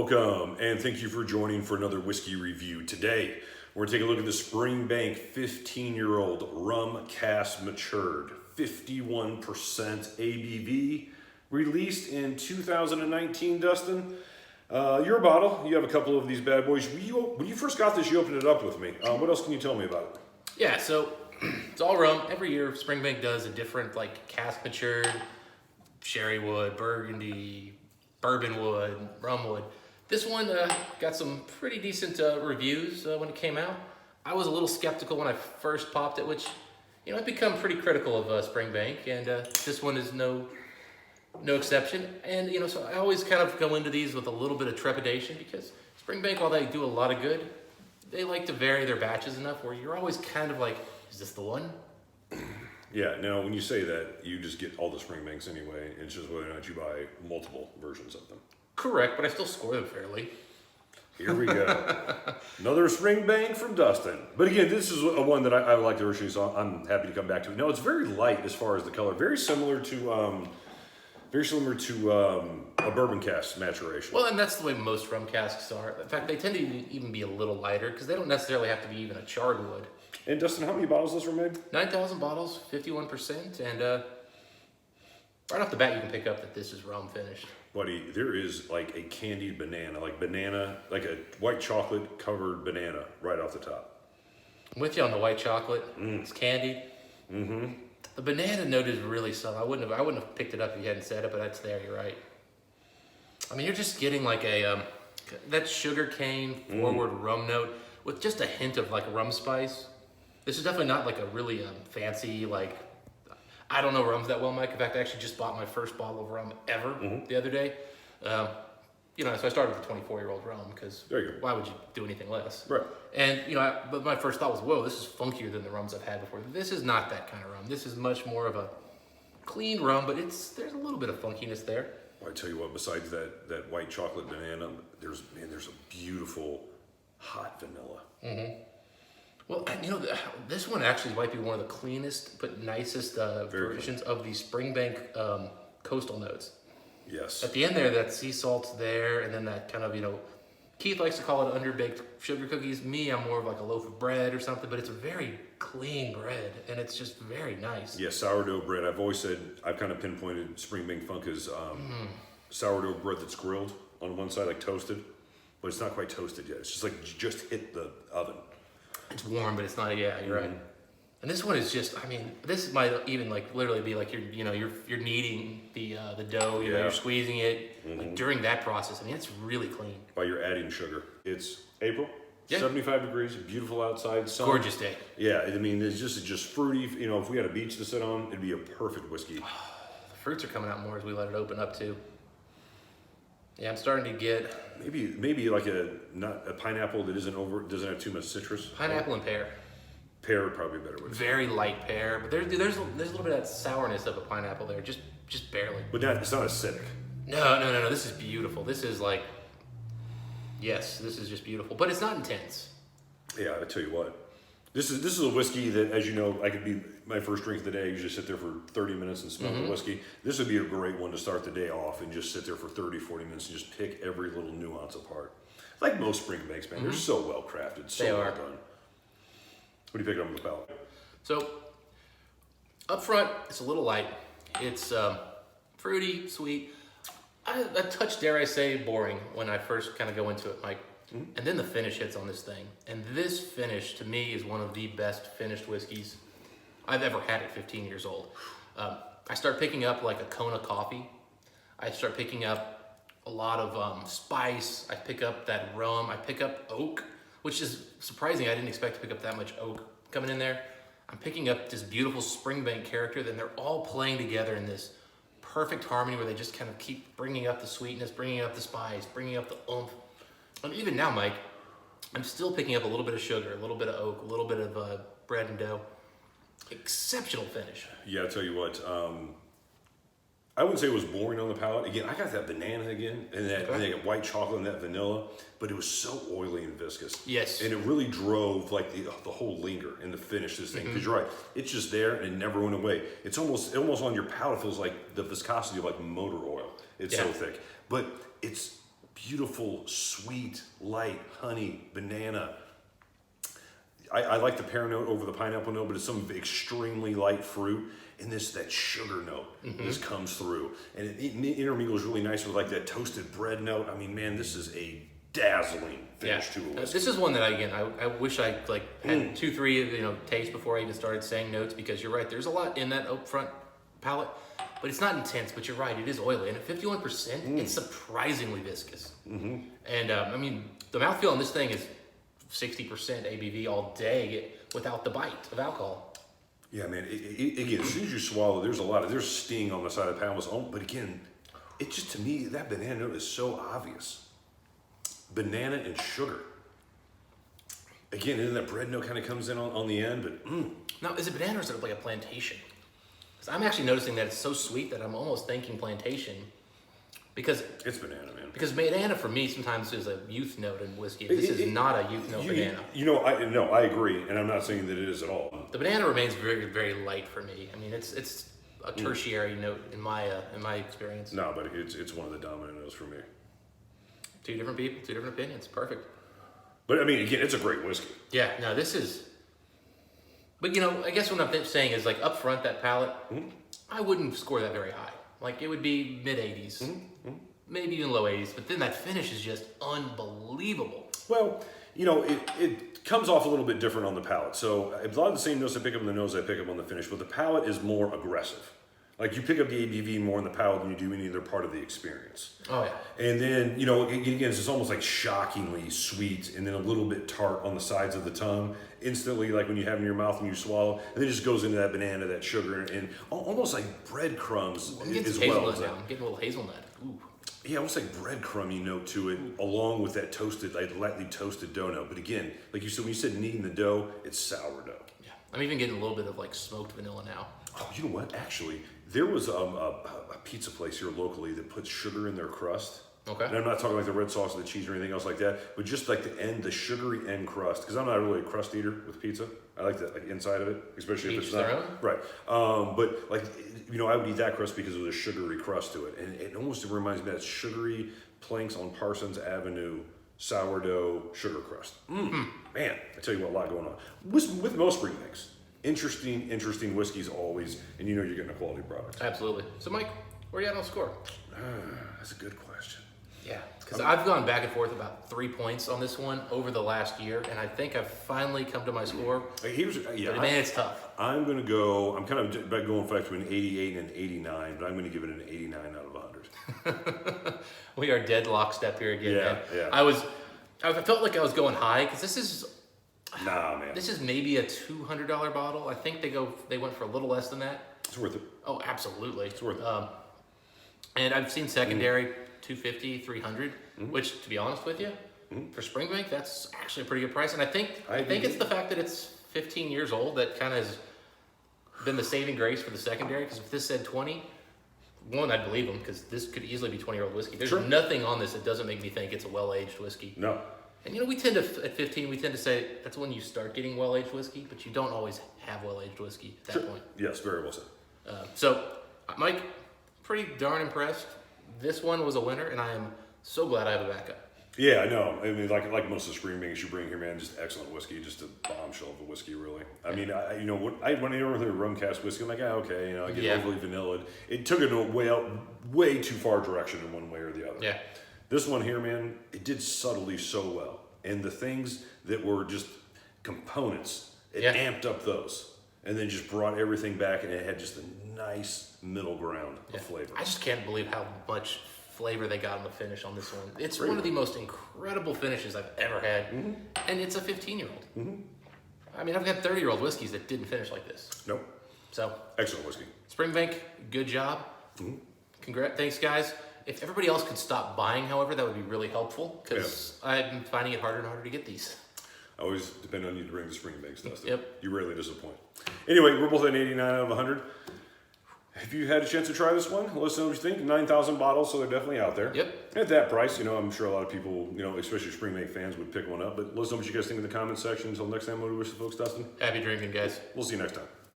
Welcome, and thank you for joining for another whiskey review. Today, we're going to take a look at the Springbank 15-year-old rum cask matured, 51% ABV, released in 2019, Dustin. Your bottle, you have a couple of these bad boys. When you first got this, you opened it up with me. What else can you tell me about it? Yeah, so it's all rum. Every year, Springbank does a different, cask matured, sherry wood, burgundy, bourbon wood, rum wood. This one got some pretty decent reviews when it came out. I was a little skeptical when I first popped it, which, I've become pretty critical of Springbank, and this one is no exception. And, so I always kind of go into these with a little bit of trepidation because Springbank, while they do a lot of good, they like to vary their batches enough where you're always kind of like, is this the one? Yeah, now when you say that, you just get all the Springbanks anyway. It's just whether or not you buy multiple versions of them. Correct, but I still score them fairly. Here we go. Another Springbank from Dustin. But again, this is a one that I like originally, so I'm happy to come back to it. No, it's very light as far as the color. Very similar to a bourbon cask maturation. Well, and that's the way most rum casks are. In fact, they tend to even be a little lighter because they don't necessarily have to be even a charred wood. And Dustin, how many bottles does this were made? 9,000 bottles, 51%, and right off the bat, you can pick up that this is rum finished. Buddy, there is like a candied banana, like a white chocolate covered banana right off the top. I'm with you on the white chocolate. It's candied. Mm-hmm. The banana note is really subtle. I wouldn't have picked it up if you hadn't said it, but it's there. You're right. I mean, you're just getting like that sugar cane forward rum note with just a hint of like rum spice. This is definitely not like a really fancy, I don't know rums that well, Mike. In fact, I actually just bought my first bottle of rum ever the other day. So I started with a 24-year-old rum because why would you do anything less? Right. And, but my first thought was, whoa, this is funkier than the rums I've had before. This is not that kind of rum. This is much more of a clean rum, but there's a little bit of funkiness there. Well, I tell you what, besides that white chocolate banana, there's a beautiful hot vanilla. Mm-hmm. Well, this one actually might be one of the cleanest but nicest versions of the Springbank coastal notes. Yes. At the end there, that sea salt's there, and then that kind of, Keith likes to call it underbaked sugar cookies. Me, I'm more of like a loaf of bread or something, but it's a very clean bread, and it's just very nice. Yeah, sourdough bread. I've always said, I've kind of pinpointed Springbank Funk as sourdough bread that's grilled on one side, like toasted, but it's not quite toasted yet. It's just like just hit the oven. It's warm, but it's not. Yeah, you're right. And this one is just. I mean, this might even literally be like you're kneading the dough. You're squeezing it during that process. I mean, it's really clean. While you're adding sugar, it's April. 75 degrees, beautiful outside, sun. Gorgeous day. Yeah, I mean, it's just fruity. If we had a beach to sit on, it'd be a perfect whiskey. The fruits are coming out more as we let it open up too. Yeah, I'm starting to get maybe like a pineapple that doesn't have too much citrus. Pineapple and pear. Pear would probably be better with. Very light pear, but there's a little bit of that sourness of a pineapple there, just barely. But it's not acidic. No. This is beautiful. This is this is just beautiful, but it's not intense. Yeah, I tell you what. This is a whiskey that, as you know, I could be my first drink of the day. You just sit there for 30 minutes and smell the whiskey. This would be a great one to start the day off and just sit there for 30, 40 minutes and just pick every little nuance apart. Like most Springbanks, man. They're so well crafted, so well done. What do you pick up on the palate? So, up front, it's a little light. It's fruity, sweet. A touch, dare I say, boring when I first kind of go into it, Mike. And then the finish hits on this thing. And this finish, to me, is one of the best finished whiskeys I've ever had at 15 years old. I start picking up like a Kona coffee. I start picking up a lot of spice. I pick up that rum. I pick up oak, which is surprising. I didn't expect to pick up that much oak coming in there. I'm picking up this beautiful Springbank character. Then they're all playing together in this perfect harmony where they just kind of keep bringing up the sweetness, bringing up the spice, bringing up the oomph. And even now, Mike, I'm still picking up a little bit of sugar, a little bit of oak, a little bit of bread and dough. Exceptional finish. Yeah, I'll tell you what. I wouldn't say it was boring on the palate. Again, I got that banana again, and that white chocolate and that vanilla, but it was so oily and viscous. Yes. And it really drove the whole linger and the finish of this thing. Because you're right, it's just there and it never went away. It's almost on your palate feels like the viscosity of like motor oil. It's so thick, but it's beautiful, sweet, light, honey, banana. I like the pear note over the pineapple note, but it's some extremely light fruit. And that sugar note just comes through. And it intermingles really nice with like that toasted bread note. I mean, man, this is a dazzling finish to a whiskey. This is one that I wish I had 2-3 tastes before I even started saying notes, because you're right, there's a lot in that up front palate, but it's not intense. But you're right, it is oily, and at 51%, it's surprisingly viscous. And I mean, the mouthfeel on this thing is 60% ABV all day without the bite of alcohol. Yeah, man. Again, as soon as you swallow, there's sting on the side of the palate. But again, it just, to me, that banana note is so obvious. Banana and sugar. Again, and then that bread note kind of comes in on the end, but Now, is it banana or is it like a plantation? Because I'm actually noticing that it's so sweet that I'm almost thinking plantation. Because it's banana, man. Because banana for me sometimes is a youth note in whiskey. This is not a youth note banana. I agree, and I'm not saying that it is at all. The banana remains very, very light for me. I mean, it's a tertiary note in my experience. No, but it's one of the dominant notes for me. Two different people, two different opinions. Perfect. But I mean, again, it's a great whiskey. Yeah. No, this is. But I guess what I'm saying is, like, up front, that palate, I wouldn't score that very high. Like, it would be mid 80s, maybe even low 80s. But then that finish is just unbelievable. Well, it comes off a little bit different on the palate. So a lot of the same notes I pick up on the nose, I pick up on the finish, but the palate is more aggressive. Like, you pick up the ABV more in the palate than you do any other part of the experience. Oh, yeah. And then, again, it's almost like shockingly sweet and then a little bit tart on the sides of the tongue. Instantly, like when you have it in your mouth and you swallow, and then it just goes into that banana, that sugar, and almost like breadcrumbs as well. I'm getting a little hazelnut. Ooh. Yeah, almost like breadcrumby note to it, along with that toasted, like lightly toasted dough note. But again, like you said, when you said kneading the dough, it's sourdough. Yeah, I'm even getting a little bit of like smoked vanilla now. Oh, you know what? Actually, there was a pizza place here locally that puts sugar in their crust. Okay. And I'm not talking like the red sauce or the cheese or anything else like that, but just like the sugary end crust. Because I'm not really a crust eater with pizza. I like the inside of it, especially if it's not. Their own? Right. But like, I would eat that crust because of the sugary crust to it. And it almost reminds me of that sugary planks on Parsons Avenue sourdough sugar crust. Man, I tell you what, a lot going on. With most Springbanks. Interesting whiskeys always, and you're getting a quality product. Absolutely. So, Mike, where are you at on score? That's a good question. Yeah, because I've gone back and forth about 3 points on this one over the last year, and I think I've finally come to my score. But man, it's tough. I'm going to go, I'm kind of going back to an 88 and an 89, but I'm going to give it an 89 out of 100. We are dead lockstep here again, man. Yeah. I felt like I was going high, because this is... Nah, man. This is maybe a $200 bottle. I think they went for a little less than that. It's worth it. Oh, absolutely. It's worth it. And I've seen secondary $250, $300, which, to be honest with you, for Springbank, that's actually a pretty good price. And I think it's the fact that it's 15 years old that kind of has been the saving grace for the secondary. Because if this said 20, one, I'd believe them, because this could easily be 20-year-old whiskey. There's nothing on this that doesn't make me think it's a well-aged whiskey. No. And we tend to, at 15, we tend to say that's when you start getting well-aged whiskey, but you don't always have well-aged whiskey at that point. Yes, very well said. So, Mike, pretty darn impressed. This one was a winner, and I am so glad I have a backup. Yeah, I know. I mean, like most of the Springbanks you bring here, man, just excellent whiskey, just a bombshell of a whiskey, when I order a rum cast whiskey, I'm like, okay, I get overly vanilla. It took it way too far direction in one way or the other. Yeah. This one here, man, it did subtly so well. And the things that were just components, it amped up those. And then just brought everything back, and it had just a nice middle ground of flavor. I just can't believe how much flavor they got on the finish on this one. It's one of the most incredible finishes I've ever had. And it's a 15-year-old. I mean, I've had 30-year-old whiskeys that didn't finish like this. Nope. So. Excellent whiskey. Springbank, good job. Thanks, guys. If everybody else could stop buying, however, that would be really helpful, because I'm finding it harder and harder to get these. I always depend on you to bring the Springbank stuff. Yep. You rarely disappoint. Anyway, we're both at 89 out of 100. Have you had a chance to try this one? Let us know what you think. 9,000 bottles, so they're definitely out there. Yep. At that price, I'm sure a lot of people, especially Springbank fans, would pick one up. But let us know what you guys think in the comments section. Until next time, what do we wish the folks, Dustin? Happy drinking, guys. We'll see you next time.